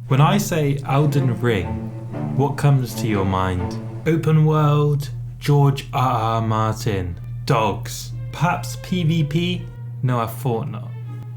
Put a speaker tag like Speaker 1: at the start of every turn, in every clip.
Speaker 1: When I say Elden Ring, what comes to your mind? Open world, George R.R. Martin, dogs, perhaps PvP? No, I thought not.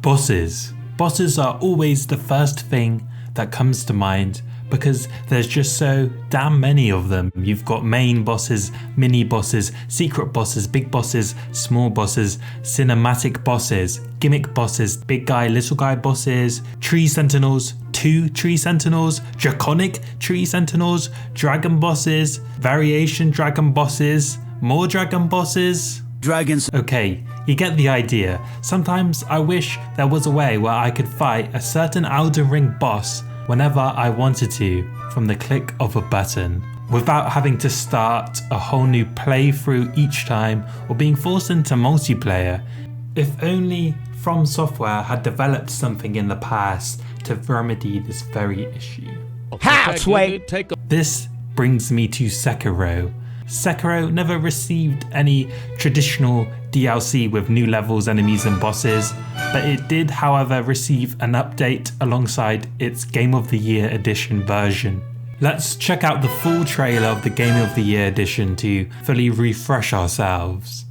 Speaker 1: Bosses. Bosses are always the first thing that comes to mind because there's just so damn many of them. You've got main bosses, mini bosses, secret bosses, big bosses, small bosses, cinematic bosses, gimmick bosses, big guy, little guy bosses, tree sentinels, 2 tree sentinels, draconic tree sentinels, dragon bosses, variation dragon bosses, more dragon bosses.
Speaker 2: Dragons.
Speaker 1: Okay, you get the idea. Sometimes I wish there was a way where I could fight a certain Elden Ring boss whenever I wanted to from the click of a button, without having to start a whole new playthrough each time or being forced into multiplayer. If only From Software had developed something in the past to remedy this very issue. This brings me to Sekiro. Sekiro never received any traditional DLC with new levels, enemies and bosses, but it did, however, receive an update alongside its Game of the Year Edition version. Let's check out the full trailer of the Game of the Year Edition to fully refresh ourselves.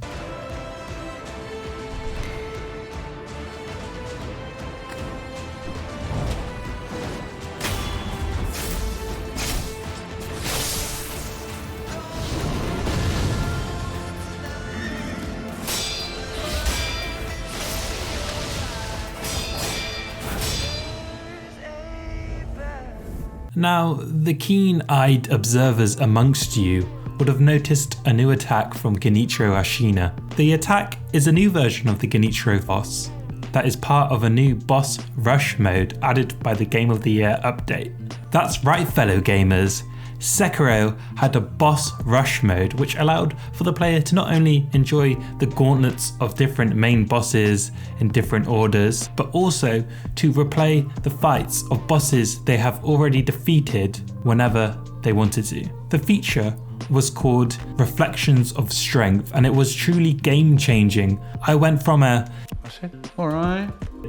Speaker 1: Now, the keen-eyed observers amongst you would have noticed a new attack from Genichiro Ashina. The attack is a new version of the Genichiro boss that is part of a new boss rush mode added by the Game of the Year update. That's right, fellow gamers. Sekiro had a boss rush mode which allowed for the player to not only enjoy the gauntlets of different main bosses in different orders, but also to replay the fights of bosses they have already defeated whenever they wanted to. The feature was called Reflections of Strength, and it was truly game changing. I went from a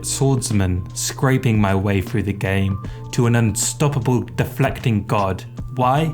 Speaker 1: swordsman scraping my way through the game to an unstoppable deflecting god. Why?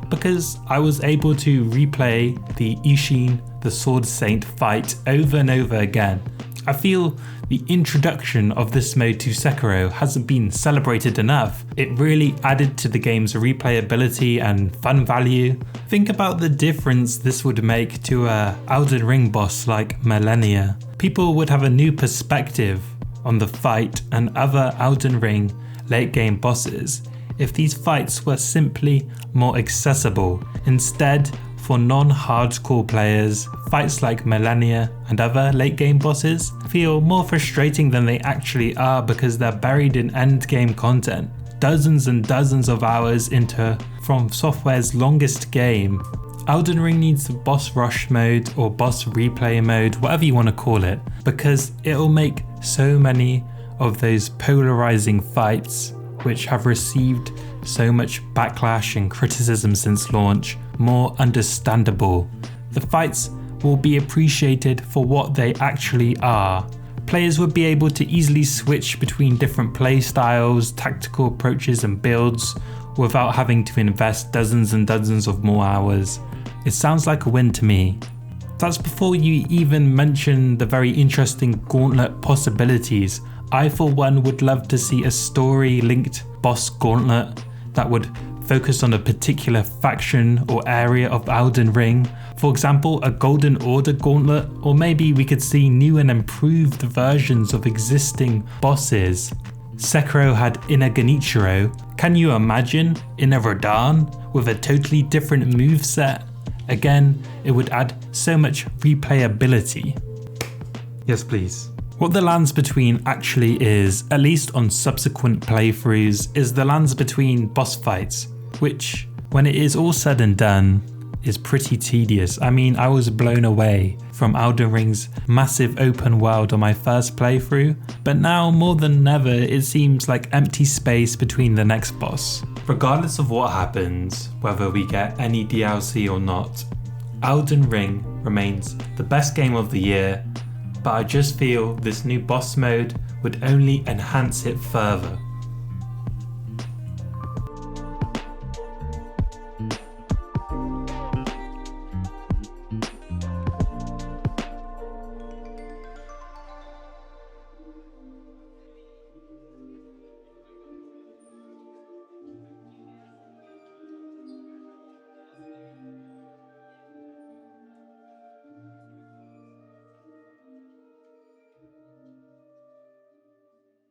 Speaker 1: Because I was able to replay the Ishin, the Sword Saint fight over and over again. I feel the introduction of this mode to Sekiro hasn't been celebrated enough. It really added to the game's replayability and fun value. Think about the difference this would make to a Elden Ring boss like Millennia. People would have a new perspective on the fight and other Elden Ring late game bosses if these fights were simply more accessible. Instead, for non-hardcore players, fights like Millennia and other late game bosses feel more frustrating than they actually are because they're buried in end game content. Dozens and dozens of hours into From Software's longest game. Elden Ring needs the boss rush mode or boss replay mode, whatever you want to call it, because it'll make so many of those polarizing fights which have received so much backlash and criticism since launch more understandable. The fights will be appreciated for what they actually are. Players would be able to easily switch between different play styles, tactical approaches and builds without having to invest dozens and dozens of more hours. It sounds like a win to me. That's before you even mention the very interesting gauntlet possibilities. I for one would love to see a story-linked boss gauntlet that would focus on a particular faction or area of Elden Ring. For example, a Golden Order gauntlet, or maybe we could see new and improved versions of existing bosses. Sekiro had Inner Genichiro. Can you imagine Inner Radahn with a totally different moveset? Again, it would add so much replayability. Yes, please. What the lands between actually is, at least on subsequent playthroughs, is the lands between boss fights, which, when it is all said and done, is pretty tedious. I mean, I was blown away from Elden Ring's massive open world on my first playthrough, but now more than ever it seems like empty space between the next boss. Regardless of what happens, whether we get any DLC or not, Elden Ring remains the best game of the year, but I just feel this new boss mode would only enhance it further.